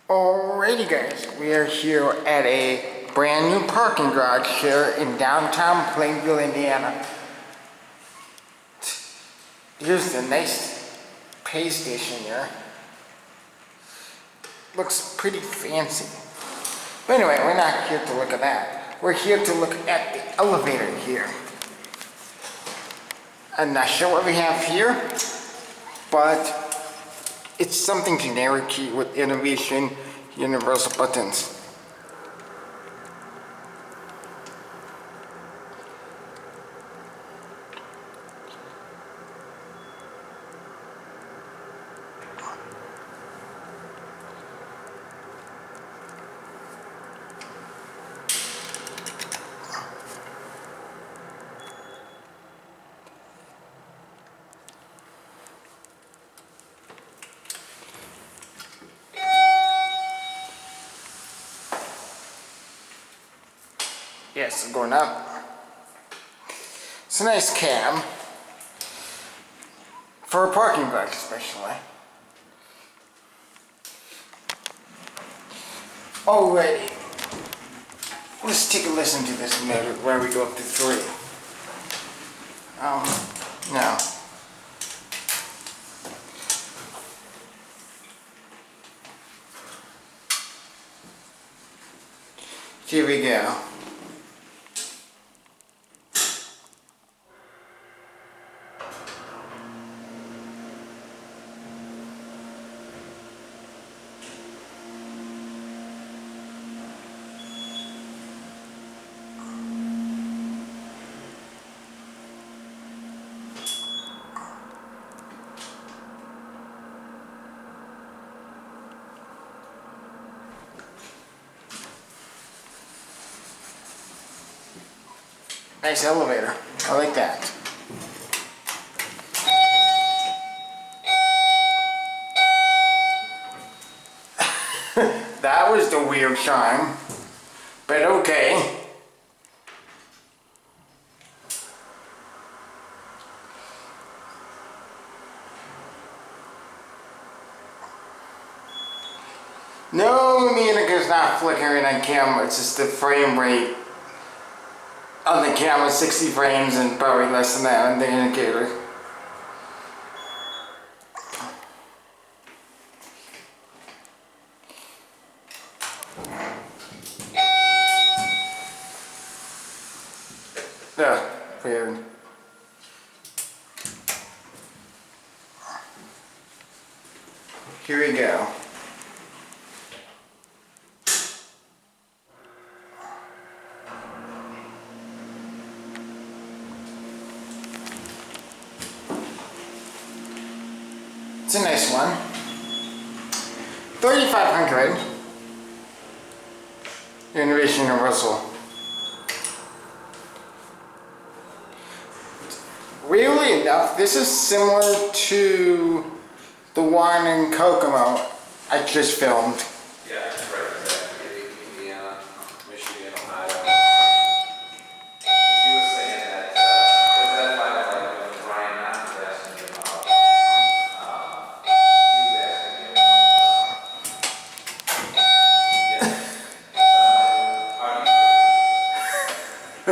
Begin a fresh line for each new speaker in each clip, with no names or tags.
Alrighty guys, we are here at a brand new parking garage here in downtown Plainfield, Indiana. Here's the nice pay station here. Looks pretty fancy. But anyway, we're not here to look at that. We're here to look at the elevator here. I'm not sure what we have here, but it's something generic with innovation, universal buttons. Yes, going up. It's a nice cab for a parking garage, especially. Alrighty, let's take a listen to this motor where we go up to 3. No. Here we go. Nice elevator. I like that. That was the weird chime, but okay. No, the indicator's not flickering on camera, it's just the frame rate on the camera, 60 frames and probably less than that on the indicator. Yeah, weird. Here we go. It's a nice one. 3,500. Innovation Universal. Weirdly enough, this is similar to the one in Kokomo I just filmed.
Yeah, it's right exactly. Indiana, Michigan, Ohio. He was saying that, because that's why I like when Brian Knott was asking me about, he was asking me about, how do you,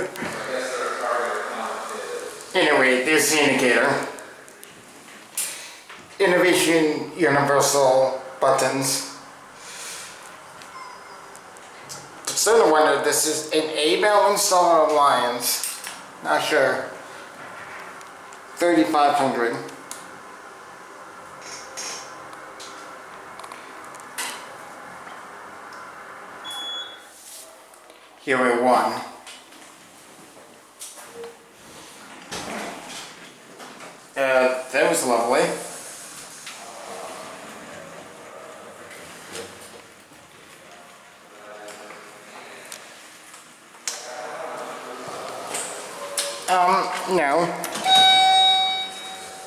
I guess their target account is.
Anyway, this is the indicator. Innovation Universal buttons. I'm starting to wonder if this is an A-bell installer Alliance. Not sure. 3,500. Here we one. That was lovely. No.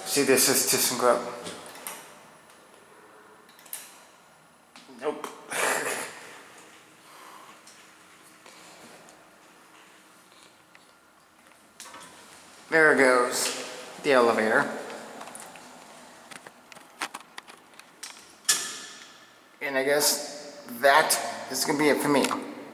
See, this is ThyssenKrupp. Nope. There goes the elevator. And I guess that is gonna be it for me.